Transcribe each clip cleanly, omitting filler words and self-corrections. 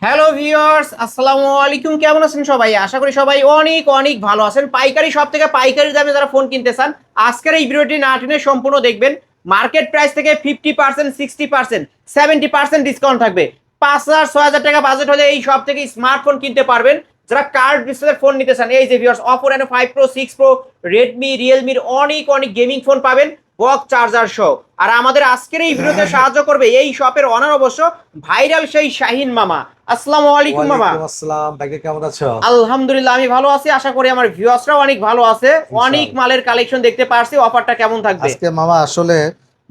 Hello viewers, আসসালামু আলাইকুম। কেমন আছেন সবাই? আশা করি সবাই অনেক অনেক ভালো আছেন। পাইকারি সব থেকে পাইকারি দামে যারা ফোন কিনতে চান, আজকের এই ভিডিওটি না টেনে সম্পূর্ণ দেখবেন। মার্কেট প্রাইস থেকে 50%, 60%, 70% ডিসকাউন্ট থাকবে। 5,000 6,000 টাকা বাজেট হলে এই সব থেকে স্মার্টফোন কিনতে পারবেন। যারা কার্ড ডিসপ্লে ফোন নিতে চান, এই যে viewers, Oppo Reno 5 Pro, 6 Pro, Redmi, Realme-র অনেক অনেক গেমিং ফোন পাবেন বক্স চার্জার সহ। আর আমাদের আজকের এই ভিডিওতে সাহায্য করবে এই শপের অনার অবশ্য ভাইরাল সেই শাহিন মামা। আসসালামু আলাইকুম মামা। ওয়ালাইকুম আসসালাম। ভাই কেমন আছো? আলহামদুলিল্লাহ, আমি ভালো আছি। আশা করি আমার ভিউয়ার্সরাও অনেক ভালো আছে। অনেক মালের কালেকশন দেখতে পারছি। অফারটা কেমন থাকবে আজকে মামা? আসলে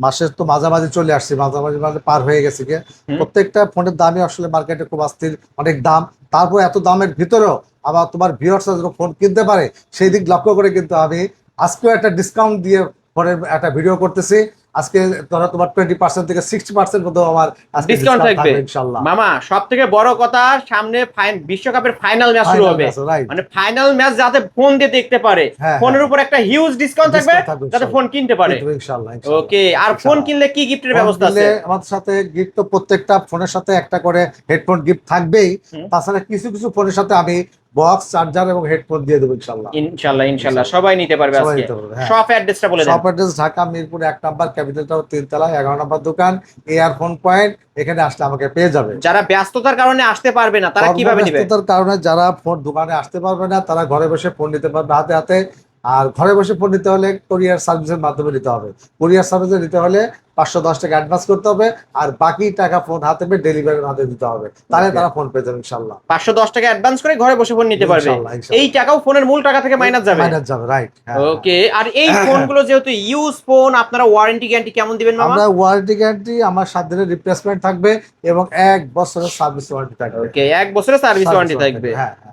মাসের তো মাঝামাঝি চলে আসছে, মাঝামাঝি মানে পার হয়ে গেছে কি প্রত্যেকটা ফোনের দামই আসলে মার্কেটে খুব অস্থির, অনেক দাম। তারপর এত দামের ভিতরেও আবার তোমার ভিউয়ার্সরা যখন ফোন কিনতে পারে সেই দিক লক্ষ্য করে কিন্তু আমি আজকেও একটা ডিসকাউন্ট দিয়ে ফোনের একটা ভিডিও করতেছি। আজকে ধরো তোমার 20% থেকে 60% মতো আমার আজকে ডিসকাউন্ট থাকবে ইনশাআল্লাহ। মামা, সবথেকে বড় কথা, সামনে বিশ্বকাপের ফাইনাল ম্যাচ শুরু হবে। মানে ফাইনাল ম্যাচ যাতে ফোন দিয়ে দেখতে পারে, ফোনের উপর একটা হিউজ ডিসকাউন্ট থাকবে যাতে ফোন কিনতে পারে ইনশাআল্লাহ। ওকে। আর ফোন কিনলে কি গিফটের ব্যবস্থা আছে? আমাদের সাথে গিফট তো প্রত্যেকটা ফোনের সাথে একটা করে হেডফোন গিফট থাকবেই। তাছাড়া কিছু কিছু ফোনের সাথে আমি বক্স, চার্জার এবং হেডফোন দিয়ে দেবো ইনশাআল্লাহ। ইনশাআল্লাহ সবাই নিতে পারবে আজকে। শপ অ্যাড্রেসটা বলে দেন। শপ অ্যাড্রেস ঢাকা মিরপুর 1 নম্বর, ক্যাপিটাল টাওয়ার 3 তলা, 11 নম্বর দোকান, এয়ারফোন পয়েন্ট। এখানে আসলে আমাকে পেয়ে যাবে। যারা ব্যস্ততার কারণে আসতে পারবে না তারা কিভাবে নেবে? ব্যস্ততার কারণে যারা ফোন দোকানে আসতে পারবে না তারা ঘরে বসে ফোন নিতে পারবে হাতে হাতে। আর ঘরে বসে ফোন নিতে হলে কুরিয়ার সার্ভিসের মাধ্যমে নিতে হবে। কুরিয়ার সার্ভিসে নিতে হলে 510 টাকা অ্যাডভান্স করতে হবে, আর বাকি টাকা ফোন হাতে পেয়ে ডেলিভারির হাতে দিতে হবে। তাহলে তারা ফোন পেয়ে যাবে ইনশাআল্লাহ। 510 টাকা অ্যাডভান্স করে ঘরে বসে ফোন নিতে পারবে। এই টাকাও ফোনের মূল টাকা থেকে মাইনাস যাবে। রাইট। ওকে। আর এই ফোনগুলো যেহেতু ইউজ ফোন, আপনারা ওয়ারেন্টি গ্যারান্টি কেমন দিবেন মামা? আমরা ওয়ারেন্টি গ্যারান্টি আমার 7 দিনের রিপ্লেসমেন্ট থাকবে এবং 1 বছরের সার্ভিস ওয়ারেন্টি থাকবে। ওকে, 1 বছরের সার্ভিস ওয়ারেন্টি থাকবে।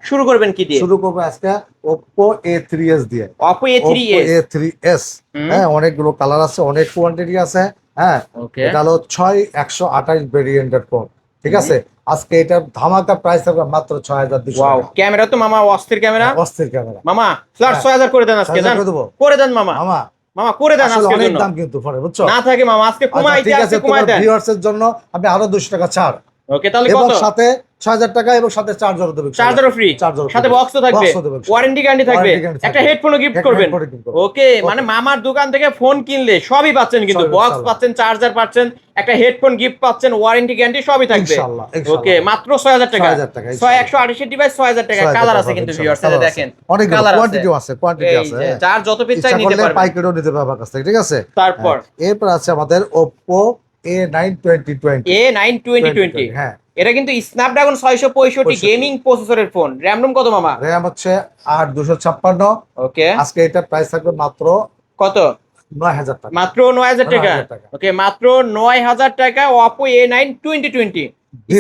শুরু করবেন কি দিয়ে? শুরু করব আজকে Oppo A3s দিয়ে। Oppo A3s। হ্যাঁ, অনেকগুলো কালার আছে, অনেক কোয়ান্টিটি আছে। হ্যাঁ, এটা হলো 6128 ভেরিয়েন্টের ফোন। ঠিক আছে, আজকে এটা ধামাকা প্রাইস থাকবে মাত্র 6200 ওয়াও, টাকা। ক্যামেরা তো মামা অস্থির ক্যামেরা। অস্থির ক্যামেরা মামা। ফ্ল্যাট 6000 করে দেন আজকে। জান করে দেন মামা। মামা করে দেন আজকে। অনেক দাম কিন্তু ফোনে, বুঝছো? না থাকে মামা, আজকে কমাইতে আজকে কমাই দেন। ভিউয়ার্স এর জন্য আমি আরো 200 টাকা ছাড়। ওকে, তাহলে কত? এবং সাথে 6000 টাকা এবং সাথে চার্জারও দেব। চার্জারও ফ্রি, সাথে বক্সও থাকবে, ওয়ারেন্টি গ্যারান্টি থাকবে, একটা হেডফোনও গিফট করবেন। ওকে, মানে মামার দোকান থেকে ফোন কিনলে সবই পাচ্ছেন, কিন্তু বক্স পাচ্ছেন, চার্জার পাচ্ছেন, একটা হেডফোন গিফট পাচ্ছেন, ওয়ারেন্টি গ্যারান্টি সবই থাকবে। ওকে, মাত্র 6000 টাকা। 128 ডিভাইস 6000 টাকা। কালার আছে কিন্তু ভিউয়ার্স, এই দেখেন অনেক কোয়ান্টিটি আছে, কোয়ান্টিটি আছে। যার যত পিস চাই নিতে পারবেন, পাইকারিও নিতে পারবে আমার কাছ থেকে। ঠিক আছে, তারপর এরপর আছে আমাদের Oppo A9 2020। হ্যাঁ, এটা কিন্তু স্ন্যাপড্রাগন 665 গেমিং প্রসেসরের ফোন। র‍্যাম রুম কত মামা? র‍্যাম হচ্ছে 8256। ওকে, আজকে এটা প্রাইস থাকবে মাত্র কত? 9000 টাকা। মাত্র 9000 টাকা। ওকে, মাত্র 9000 টাকা Oppo A9 2020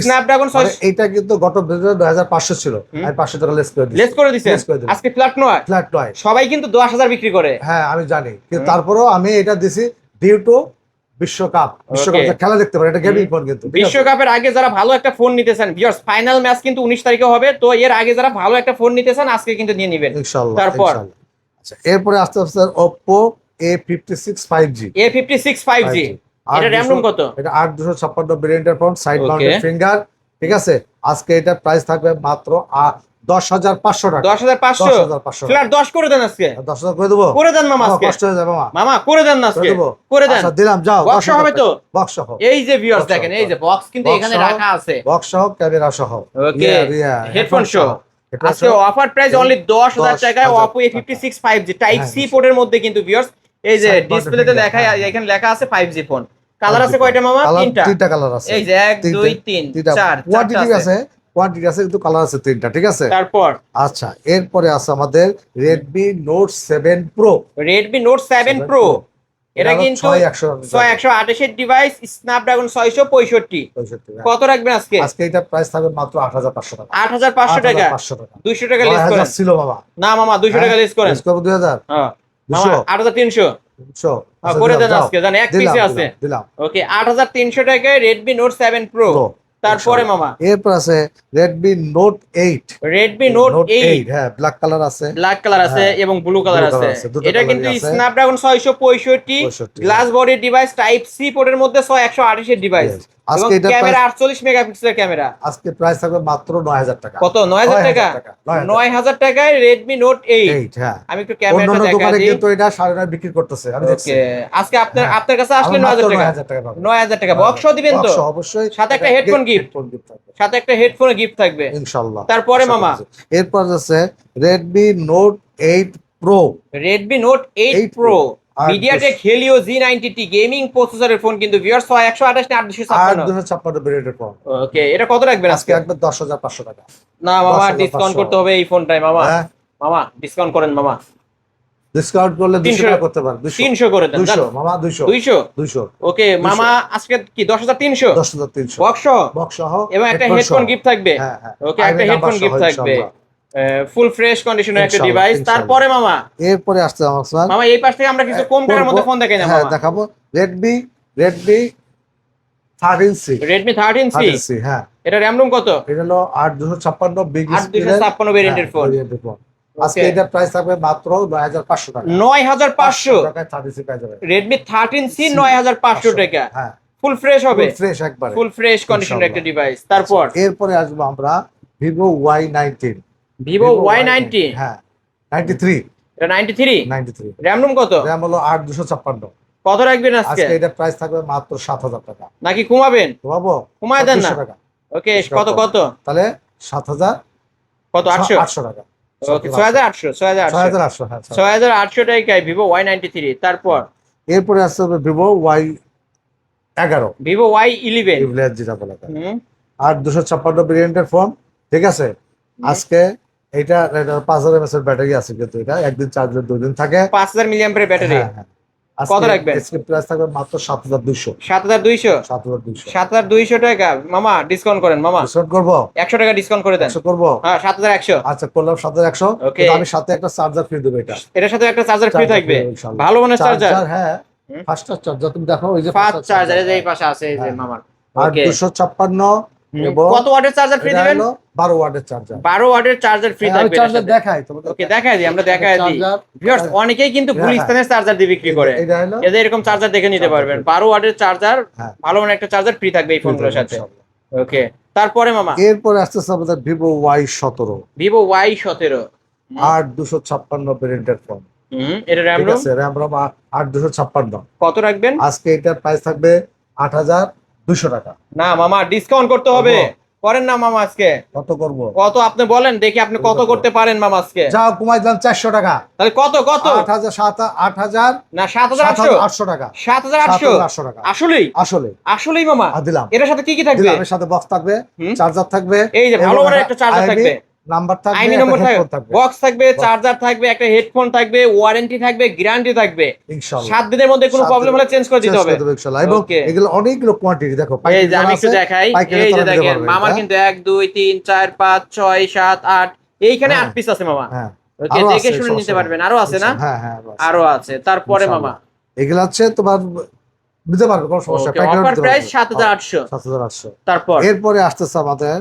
স্ন্যাপড্রাগন। এটা কিন্তু গত 2500 ছিল, আমি 500 টাকা লেস করে দিছি। আজকে ফ্ল্যাট 9। সবাই কিন্তু 10000 বিক্রি করে। হ্যাঁ, আমি জানি, কিন্তু তারপরেও আমি এটা দিছি ডিউ টু বিশ্বকাপ খেলা দেখতে পারে। এটা গেমিং ফোন, কিন্তু বিশ্বকাপের আগে যারা ভালো একটা ফোন নিতে চান ভিউয়ার্স, ফাইনাল ম্যাচ কিন্তু 19 তারিখে হবে, তো এর আগে যারা ভালো একটা ফোন নিতে চান আজকে কিন্তু নিয়ে নেবেন ইনশাআল্লাহ। তারপর আচ্ছা, এরপরে আস্তে আস্তে Oppo A56 5G। A56 5G, এটা র‍্যাম রুম কত? এটা 8256 ভেরিয়েন্টের ফোন, সাইড মাউন্টেড ফিঙ্গার। ঠিক আছে, আজকে এটা প্রাইস থাকবে মাত্র 10500 টাকা। 10500 ফ্ল্যাট 10 করে দেন আজকে। 10000 করে দেবো। করে দেন মামা, আজকে কষ্ট হয়ে যাবে মামা। মামা করে দেন না আজকে, করে দেন। আচ্ছা, দিলাম, যাও। বক্স হবে তো? বক্স সহ। এই যে ভিউয়ার্স দেখেন, এই যে বক্স কিন্তু এখানে রাখা আছে, বক্স সহ, ক্যামেরা সহ। ওকে, হেডফোন সহ। আজকে অফার প্রাইস অনলি 10000 টাকায় Oppo A56 5G type C পোর্টের মধ্যে কিন্তু ভিউয়ার্স, এই যে ডিসপ্লেতে লেখা, এখানে লেখা আছে 5G ফোন। কালার আছে কয়টা মামা? তিনটা কালার আছে। এই যে 1 2 3 4 কোয়ান্টিটি আছে, কিন্তু কালার আছে 3টা। ঠিক আছে, তারপর আচ্ছা, এরপরে আছে আমাদের Redmi Note 7 Pro। Redmi Note 7 Pro, এটা কিন্তু 6128 ডিভাইস, স্ন্যাপড্রাগন 665। কত রাখবেন আজকে? আজকে এটা প্রাইস থাকবে মাত্র 8500 টাকা। 8500 টাকা। 200 টাকা লেস করেন। ছিল বাবা। না মামা, 200 টাকা লেস করেন। লেস করব 2000। হ্যাঁ, মামা 8300 করে দেন আজকে। জান এক পিসে আছে। দিলাম। ওকে, 8300 টাকায় Redmi Note 7 Pro। তারপরে মামা এরপর আছে Redmi Note 8। হ্যাঁ, ব্ল্যাক কালার আছে, এবং ব্লু কালার আছে। এটা কিন্তু Snapdragon 665 glass body device, type C পোর্টের মধ্যে 128 ডিভাইস। এবং আজকে এটা ক্যামেরা 48 মেগাপিক্সেলের ক্যামেরা। আজকে প্রাইস থাকবে মাত্র 9000 টাকা। কত? 9000 টাকা। 9000 টাকায় Redmi Note 8। 8 হ্যাঁ। আমি একটু ক্যামেরাটা অন্যান্য দেখাই দোকানে দিই। কিন্তু এটা 9.5 বিক্রি করতেছে, আমি দেখছি। ওকে, আজকে আপনার হ্যাঁ। আপনার কাছে আসলে আমার মাত্র 9000 টাকা। 9000 টাকা পাবেন। 9000 টাকা বক্সও দিবেন তো? বক্স অবশ্যই, সাথে একটা হেডফোন গিফট। থাকবে সাথে একটা হেডফোন গিফট থাকবে ইনশাআল্লাহ। তারপরে মামা এরপর আছে Redmi Note 8 Pro। Redmi Note 8 Pro MediaTek Helio G90T gaming প্রসেসরের ফোন, কিন্তু ভিউয়ার্স হয় 128 না 856। 856 ভেরিয়েন্টের ফোন। ওকে, এটা কত রাখবেন আজকে আজকে? একবার 10500 টাকা। না মামা, 10,500 ডিসকাউন্ট করতে হবে এই ফোনটায় মামা। হ্যাঁ। মামা ডিসকাউন্ট করেন মামা। ডিসকাউন্ট করলে 200 300 টাকা করতে পারেন। 300 করে দেন। 200 মামা, 200 200। 200। ওকে মামা, আজকে কি 10300? 10300 বক্স বক্স সহ এবং একটা হেডফোন গিফট থাকবে। হ্যাঁ হ্যাঁ। ওকে, একটা হেডফোন গিফট থাকবে, ফুল ফ্রেশ কন্ডিশনের একটা ডিভাইস। তারপরে মামা এরপরে আসছে আমার স্যার, মামা এই পাশ থেকে আমরা কিছু কম টাকার মধ্যে ফোন দেখাই না হ্যাঁ মামা। দেখাবো। Redmi 13C। Redmi 13C। 13C হ্যাঁ। এটা র‍্যাম রুম কত? এটা হলো 8256 বিগ স্ক্রিন 8256 ভেরিয়েন্টের ফোন। আজকে এটা প্রাইস থাকবে মাত্র 9500 টাকা। 9500 টাকায় 13C পেয়ে যাবেন। Redmi 13C 9500 টাকা। হ্যাঁ, ফুল ফ্রেশ হবে, ফ্রেশ একবারে, ফুল ফ্রেশ কন্ডিশনের একটা ডিভাইস। তারপর এরপরে আসবো আমরা Vivo Y19। Vivo Y90 হ্যাঁ 93। এটা 93 93 র‍্যাম রুম কত? র‍্যাম হলো 8256। কত রাখবেন আজকে? আজকে এটা প্রাইস থাকবে মাত্র 7000 টাকা। নাকি কমাবেন? বাবু কমায় দেন না। 200 টাকা। ওকে, কত কত? তাহলে 7000 কত? 800 টাকা। ওকে, 6800 হ্যাঁ। 6800 টাকায় Vivo Y93। তারপর এরপরে আসছে Vivo Y11। Vivo Y11 যেটা বলা হয়। হুম 8256 ভেরিয়েন্টের ফোন, ঠিক আছে। আজকে এটা 5000 mAh এর ব্যাটারি আছে, কিন্তু এটা একদিন চার্জ দিলে 2 দিন থাকে। 5000 মিলিঅ্যাম্পিয়ার ব্যাটারি। কত রাখবেন? আজকে প্রাইস থাকবে মাত্র 7200। 7200 7200 7200 টাকা। মামা ডিসকাউন্ট করেন মামা। ডিসকাউন্ট করব। 100 টাকা ডিসকাউন্ট করে দেন। 100 করব। হ্যাঁ 7100। আচ্ছা করলাম 7100। ওকে। কিন্তু আমি সাথে একটা চার্জার ফ্রি দেব। এটার সাথে একটা চার্জার ফ্রি থাকবে, ইনশাআল্লাহ। ভালো মানের চার্জার। হ্যাঁ, ফাস্ট চার্জার তুমি দেখো, ওই যে ফাস্ট চার্জার এই যে এই পাশে আছে, এই যে হ্যাঁ। মামার। আর ওকে, 256 এবং কত ওয়াটের চার্জার ফ্রি দিবেন? 12 ওয়াটের চার্জার। 12 ওয়াটের চার্জার ফ্রি থাকবে। চার্জার দেখাই তোমাদের। ওকে, দেখাই দিই, আমরা দেখাই দিই। ভিউয়ার্স অনেকেই কিন্তু গুলিস্তানের চার্জার দিয়ে বিক্রি করে, এটা হলো এদের এরকম চার্জার দেখে নিতে পারবেন। 12 ওয়াটের চার্জার, হ্যাঁ। ভালো মানের একটা চার্জার ফ্রি থাকবে এই ফোনগুলোর সাথে। ওকে, তারপরে মামা এরপরে আসতেছে আমাদের Vivo Y17। Vivo Y17 8256 ভেরিয়েন্টের ফোন। এটা র‍্যাম ঠিক রোম আছে, র‍্যাম রোম 8256। কত রাখবেন? আজকে এটার প্রাইস থাকবে 8200 টাকা। না মামা, ডিসকাউন্ট করতে হবে। করেন না মামা আজকে। কত করব? কত আপনি বলেন দেখি, আপনি কত করতে পারেন মামা আজকে? যাও কমাই দিলাম 400 টাকা। তাহলে কত কত? 8000 না 7800 800 টাকা। 7800 টাকা। আসলেই আসলে আসলেই মামা দিলাম। এটার সাথে কি কি থাকবে? দিলাম, এর সাথে বক্স থাকবে, চার্জার থাকবে, এই যে ভালো মানের একটা চার্জার থাকবে, নাম্বার থাকবে, আইনি নম্বর থাকবে, বক্স থাকবে, চার্জার থাকবে, একটা হেডফোন থাকবে, ওয়ারেন্টি থাকবে, গ্যারান্টি থাকবে। ইনশাআল্লাহ 7 দিনের মধ্যে কোনো প্রবলেম হলে চেঞ্জ করে দিতে হবে ইনশাআল্লাহ। এবং ওকে। এগুলো অনেকগুলো কোয়ান্টিটি দেখো, এই যে আমি একটু দেখাই, এই যে দেখেন মামার কিন্তু 1 2 3 4 5 6 7 8 এইখানে 8 পিস আছে মামা। হ্যাঁ, ওকে, দেখে শুনে নিতে পারবেন। আরো আছে না? হ্যাঁ হ্যাঁ, আরো আছে। তারপরে মামা এগুলো হচ্ছে তোমার নিতে পারবে, কোনো সমস্যা ওকে, অফার প্রাইস 7800। 7800। তারপর এরপরে আসতেছে আমাদের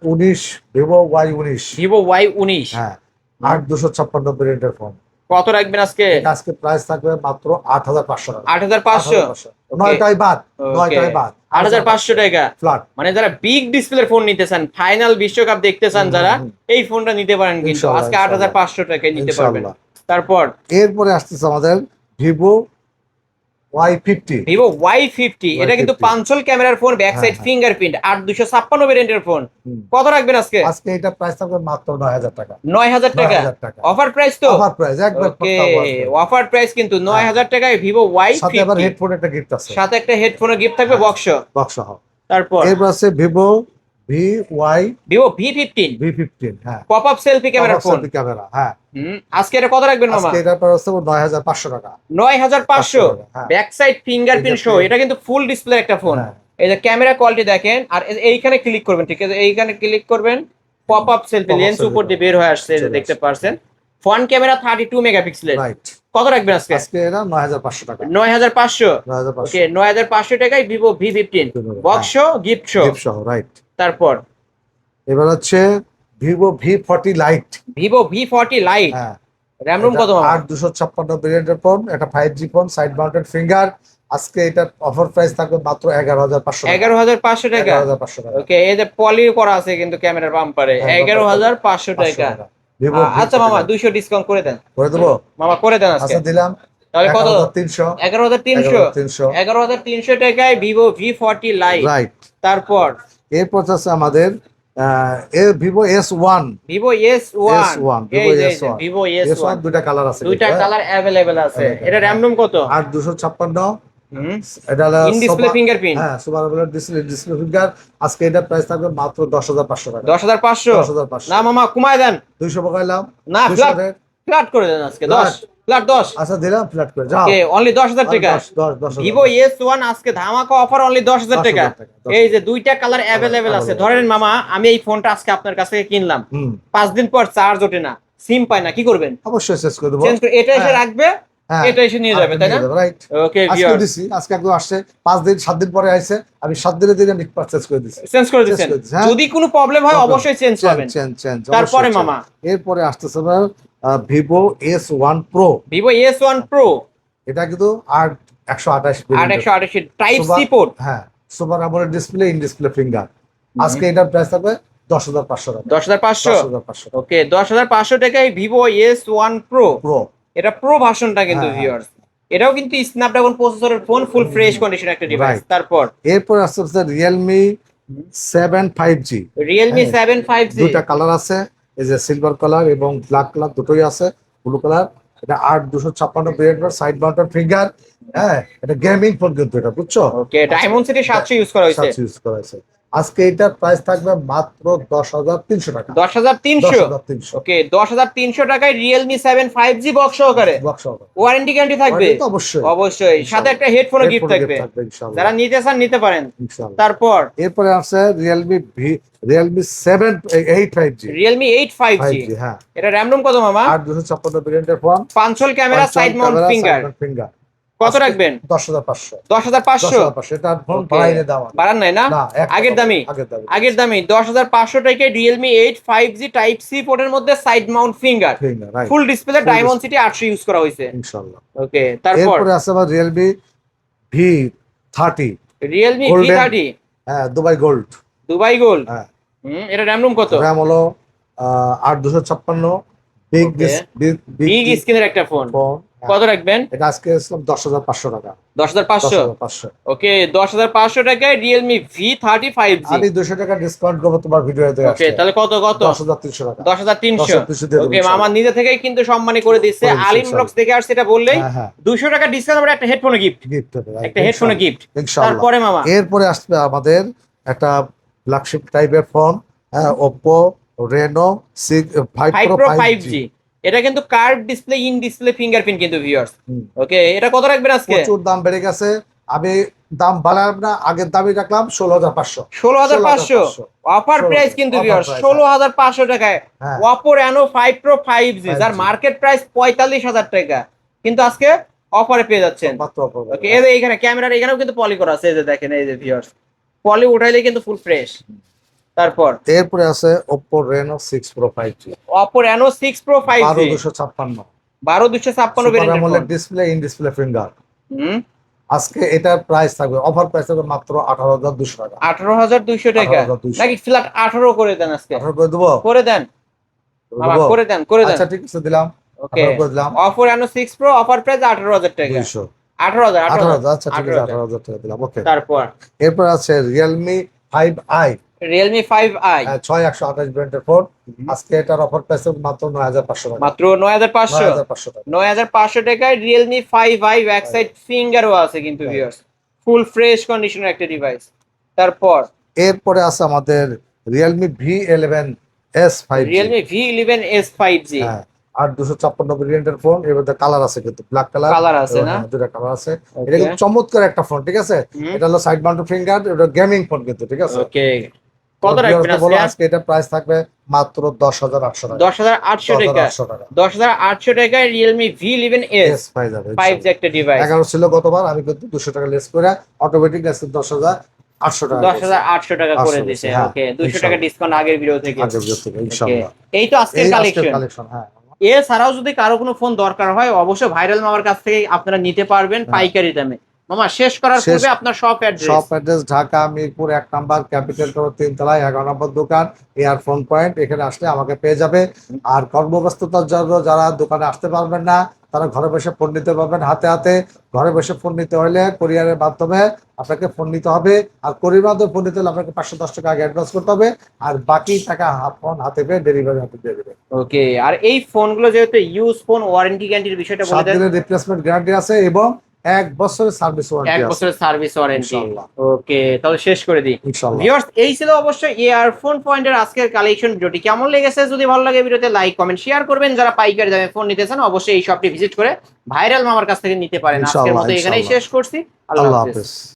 19 Vivo Y19। Vivo Y19 হ্যাঁ 8256 ভেরিয়েন্টের ফোন। কত রাখবেন আজকে? আজকে প্রাইস থাকবে মাত্র 8500 টাকা। 8500 9টাই বাদ, 9টাই বাদ, 8500 টাকা। ফ্ল্যাট। মানে যারা বিগ ডিসপ্লের ফোন নিতে চান, ফাইনাল বিশ্বকাপ দেখতে চান যারা, এই ফোনটা নিতে পারেন কিন্তু ইনশাআল্লাহ, আজকে 8500 টাকায় নিতে পারবেন। ইনশাআল্লাহ। তারপর এরপরে আসতেছে আমাদের Vivo Y50। Vivo Y50 এটা কিন্তু পাঞ্চল ক্যামেরার ফোন, ব্যাক সাইড হ্যাঁ। ফিঙ্গারপ্রিন্ট, 8256 ভেরিয়েন্টের ফোন। কত রাখবেন আজকে? আজকে এটা প্রাইস থাকবে মাত্র 9000 টাকা। 9000 টাকা 9000 টাকা। অফার প্রাইস তো? অফার প্রাইস একবার ওকে, অফার প্রাইস কিন্তু 9000 টাকায় Vivo সাথে আবার Y50 হেডফোন একটা গিফট আছে, সাথে একটা হেডফোনের গিফট থাকবে, বক্স বক্স সহ। তারপর এরপর আছে Vivo Vivo V15 হ্যাঁ, পপ আপ সেলফি ক্যামেরার ফোন। ক্যামেরা হ্যাঁ। আজকে এটা কত রাখবেন মামা? আজকে এটার প্রাইস হচ্ছে 9500 টাকা। 9500 হ্যাঁ। Back side fingerprint show. এটা কিন্তু ফুল ডিসপ্লে একটা ফোন। হ্যাঁ। এই যে ক্যামেরা কোয়ালিটি দেখেন, আর এইখানে ক্লিক করবেন, ঠিক আছে, এইখানে ক্লিক করবেন, পপ আপ সেলফি লেন্স উপর দিয়ে বের হয়ে আসছে, এই যে দেখতে পারছেন। ফ্রন্ট ক্যামেরা 32 মেগাপিক্সেলের। রাইট। কত রাখবেন আজকে? আজকে এটা 9500 টাকা। 9500 9500 ওকে, 9500 টাকায় Vivo V15 box show, gift show. Gift সহ, রাইট। তারপর এবার হচ্ছে Vivo V40 Lite। Vivo V40 Lite হ্যাঁ, র‍্যাম রুম কত মামা? 8256 ভেরিয়েন্টের ফোন, এটা 5G phone, side mounted finger, আজকে এটার অফার প্রাইস থাকবে মাত্র 11,500 টাকা। 11,500 টাকা। 11,500 টাকা। ওকে, এই যে পলি করা আছে কিন্তু ক্যামেরার বাম্পারে, 11,500 টাকা। ভিভো আচ্ছা মামা 200 ডিসকাউন্ট করে দেন। করে দেবো। মামা করে দেন আজকে। আচ্ছা দিলাম। তাহলে কত? 11,300। 11,300। 11,300 টাকায় ভিভো V40 লাইট। রাইট। তারপর এরপর আছে আমাদের Vivo S1। Vivo S1। Vivo এই যে S1। ভিভো S1 S1 দুইটা কালার আছে। দুইটা কালার अवेलेबल আছে। এটা র‍্যাম রুম কত? 8,256। হুম, এটা হলো ইন ডিসপ্লে ফিঙ্গারপ্রিন্ট। হ্যাঁ, সুপার আমোলেড ডিসপ্লে ফিঙ্গার। আজকে এটা প্রাইস থাকবে মাত্র 10,500 টাকা। 10,500। 10,500। না মামা কমায় দেন। 200 পকাইলাম। না, 200 ফ্ল্যাট করে দেন আজকে 10। ফ্ল্যাট 10। আচ্ছা দিলাম ফ্ল্যাট করে যাও। ওকে, অনলি 10,000 টাকা। 10 ভিভো S1 আজকে ধামাকা অফার অনলি 10,000 টাকা। 10,000 টাকা। এই যে দুইটা কালার अवेलेबल আছে। ধরেন মামা আমি এই ফোনটা আজকে আপনার কাছ থেকে কিনলাম, 5 দিন পর চার্জ ওঠে না, সিম পায় না, কি করবেন? অবশ্যই চেঞ্জ করে দেবো। চেঞ্জ করে এটা এসে রাখবে, হ্যাঁ, এটা এসে নিয়ে যাবে, তাই না? রাইট। ওকে আজকে ভিউয়ার্স, দিছি, আজকে একদম আসছে 5 দিন 7 দিন পরে আইছে, আমি 7 দিনের দিনে নিক পারচেজ করে দিছি। চেঞ্জ করে দিবেন। হ্যাঁ। যদি কোনো প্রবলেম হয় অবশ্যই চেঞ্জ পাবেন। চেঞ্জ। তারপরে মামা এরপরে আসতেছে Vivo S1 Pro। Vivo S1 Pro, এটা কিন্তু 8/128 8/128 টাইপ সি পোর্ট। হ্যাঁ, super AMOLED display, in display finger. আজকে এটার প্রাইস থাকবে 10,500 টাকা। 10,500। 10,500 ওকে, 10,500 টাকায় ভিভো S1 Pro। প্রো। এটা প্রো ভার্সনটা কিন্তু হ্যাঁ, ভিউয়ার্স। এটাও কিন্তু স্ন্যাপড্রাগন প্রসেসরের ফোন, ফুল ফ্রেশ কন্ডিশন একটা ডিভাইস। Right. তারপর এরপর আসতেছে Realme 7 5G। Realme হ্যাঁ, 7 5G। দুটা কালার আছে, এই যে সিলভার কালার এবং ব্ল্যাক কালার দুটোই আছে, ব্লু কালার। এটা 8,256 ভেরিয়েন্ট, সাইড মাউন্টেড ফিঙ্গার। হ্যাঁ, এটা গেমিং ফোন কিন্তু, এটা বুঝছো? ওকে, ডায়মন্ড সিটি 700 ইউজ করা হয়েছে। ইউজ করা হয়েছে। আজকে এটার প্রাইস থাকবে মাত্র 10,300 টাকা। 10,300। 10,300 ওকে, 10,300 টাকায় Realme 7 5G বক্স সহকারে। বক্স হবে। ওয়ারেন্টি গ্যারান্টি থাকবে তো অবশ্যই। অবশ্যই, সাথে একটা হেডফোনও গিফট থাকবে। ইনশাআল্লাহ। যারা নিতে চান নিতে পারেন। ইনশাআল্লাহ। তারপর এরপরে আছে Realme 7 8 5G। Realme 8 5G। হ্যাঁ, এটা র‍্যাম রুম কত মামা? 8,256 ভেরিয়েন্টের ফোন, পাঁচল ক্যামেরা, সাইড মাউন্ট ফিঙ্গার। কত রাখবেন? 10,500। 10,500। এটা ফোন বাড়াইলে দাম আছে। বাড়ান নাই না? না, আগের দামি। আগের দামি 10,500 টাকায় Realme 8 5G টাইপ সি পোর্টের মধ্যে side mount finger, full display, diamond city 800 use করা হয়েছে। ইনশাআল্লাহ। ওকে, তারপর এরপরে আছে আবার Realme V30। Realme Golden। V30 হ্যাঁ, দুবাই গোল্ড। Dubai gold. হ্যাঁ, এটা র‍্যাম রুম কত? RAM হলো 8,256। Okay. বিগ স্ক্রিনের একটা ফোন। ফোন। কত রাখবেন? এটা আজকে 10,500 টাকা। 10,500। 10,500। ওকে, 10,500 টাকায় Realme V30 5G। আমি 200 টাকা ডিসকাউন্ট করবো তোমার ভিডিওতে। ওকে, তাহলে কত? 10,300 টাকা। 10,300। 10,300 দিয়ে দেবো ওকে, মামা নিজে থেকেই কিন্তু সম্মানী করে দিচ্ছে। করে দিচ্ছে, আলিম ব্লগস থেকে আসছে, এটা বললেই হ্যাঁ, হ্যাঁ। 200 টাকা ডিসকাউন্ট, আবার একটা হেডফোন গিফট। গিফট হবে, একটা হেডফোন গিফট। ইনশাআল্লাহ। তারপরে মামা এরপরে আসবে আমাদের একটা ফ্ল্যাগশিপ টাইপের ফোন, হ্যাঁ, Oppo Reno 5 5 Pro Pro 5G। 5G। এটা কিন্তু curve display, in display fingerprint কিন্তু ভিউয়ার্স। ওকে, এটা কত রাখবেন আজকে? প্রচুর দাম বেড়ে গেছে, আমি দাম বাড়ালাম না, আগের দামই রাখলাম 16,500। 16,500 অফার প্রাইস কিন্তু ভিউয়ার্স। 16,500 টাকায় হ্যাঁ। Oppo Reno 5 Pro 5G, যার মার্কেট প্রাইস 45,000 টাকা, কিন্তু আজকে অফারে পেয়ে যাচ্ছেন। মাত্র অফার। ওকে, এই যে এখানে ক্যামেরার এখানেও কিন্তু পলি করা আছে, এই যে দেখেন, এই যে ভিউয়ার্স, পলি উঠাইলে কিন্তু ফুল ফ্রেশ। তারপর এরপরে আছে Oppo Reno 6 Pro 5G। Oppo Reno 6 Pro 5G 12,256। 12,256 ভেরিয়েন্টের phone. Display, in display finger. হুম, আজকে এটার প্রাইস থাকবে, অফার প্রাইস থাকবে মাত্র 18,200 টাকা। 18,200 টাকা। 18,200 নাকি ফ্ল্যাট 18 করে দেন আজকে? 18 করে দেবো। করে দেন মামা, দেবো? করে দেন, করে দেন। আচ্ছা ঠিক আছে, দিলাম। ওকে, 18 করে দিলাম। Oppo Reno 6 Pro offer price 18,000 টাকা। 200। 18,000। 18,000। আচ্ছা ঠিক আছে, 18,000। 18,000 টাকা দিলাম। ওকে। তারপর এরপর আছে Realme 5i। Realme 5i 6,128 ব্র্যান্ডের ফোন। আজকে এটার অফার প্রাইস মাত্র 9,500 টাকা। মাত্র 9,500। 9,500 টাকা। 9,500 টাকায় Realme 5i ব্যাক সাইড ফিঙ্গারও আছে কিন্তু ভিউয়ার্স, ফুল ফ্রেশ কন্ডিশনের একটা ডিভাইস। তারপর এরপরে আছে আমাদের Realme V11s 5G। Realme V11s 5G। হ্যাঁ, 8,256 ভেরিয়েন্টের ফোন। এর মধ্যে কালার আছে কিন্তু, ব্ল্যাক কালার। কালার আছে না? দুটো কালার আছে। এটা কিন্তু চমৎকার একটা ফোন, ঠিক আছে? এটা হলো সাইড মাউন্টেড ফিঙ্গার, এটা গেমিং ফোন কিন্তু, ঠিক আছে? ওকে, কত রাখবেন বলো, আজকে? আজকে এটা প্রাইস থাকবে মাত্র 10,800 টাকা। 10,800 টাকা। 10,800 টাকায় Realme V11s 5G একটা ডিভাইস। 11 ছিল গতবার, আমি কিন্তু 200 টাকা লেস করে অটোমেটিক আছে 10,800 টাকা। 10,800 টাকা করে দিয়েছে। হ্যাঁ, ওকে, 200 টাকা ডিসকাউন্ট আগের ভিডিও থেকে। আগের ভিডিও থেকে ইনশাআল্লাহ। এই তো আজকের কালেকশন। হ্যাঁ। এছাড়াও যদি কারো কোনো ফোন দরকার হয় অবশ্যই ভাইরাল মামার কাছ থেকে আপনারা নিতে পারবেন পাইকারি দামে। মামা শেষ করার শেষ- পূর্বে আপনার shop address. Shop address Dhaka Mirpur 1 number, capital tower 3 তলায় 11 নম্বর দোকান, ইয়ারফোন পয়েন্ট। এখানে আসলে আমাকে পেয়ে যাবে। আর কর্মব্যস্ততার জন্য যারা দোকানে আসতে পারবেন না, তারা ঘরে বসে ফোন নিতে পারবেন হাতে হাতে। ঘরে বসে ফোন নিতে হলে কোরিয়ারের মাধ্যমে আপনাকে ফোন নিতে হবে। আর কোরিয়ার মাধ্যমে ফোন নিতে হলে আপনাকে 510 টাকা আগে অ্যাডভান্স করতে হবে, আর বাকি টাকা ফোন হাতে পেয়ে ডেলিভারি হাতে দিয়ে দেবে। ওকে, আর এই ফোনগুলো যেহেতু ইউজ ফোন, ওয়ারেন্টি গ্যারান্টির বিষয়টা 7 বলে দেন। দিনের রিপ্লেসমেন্ট গ্যারান্টি আছে এবং 1 বছরের সার্ভিস 1 ওয়ারেন্টি আছে বছরের সার্ভিস ওয়ারেন্টি। ইনশাআল্লাহ। ওকে, তাহলে শেষ করে দিই। ইনশাআল্লাহ। ভিউয়ার্স, এই ছিল অবশ্যই ইয়ারফোন পয়েন্টের আজকের কালেকশন। ভিডিওটি কেমন লেগেছে, যদি ভালো লাগে ভিডিওতে লাইক কমেন্ট শেয়ার করবেন। যারা পাইকারি দামে ফোন নিতে চান অবশ্যই এই শপটি ভিজিট করে ভাইরাল মামার কাছ থেকে নিতে পারেন। আজকের ইনশাআল্লাহ, মতো এখানেই ইনশাআল্লাহ। শেষ করছি। আল্লাহ আল্লাহ হাফেজ। হাফেজ।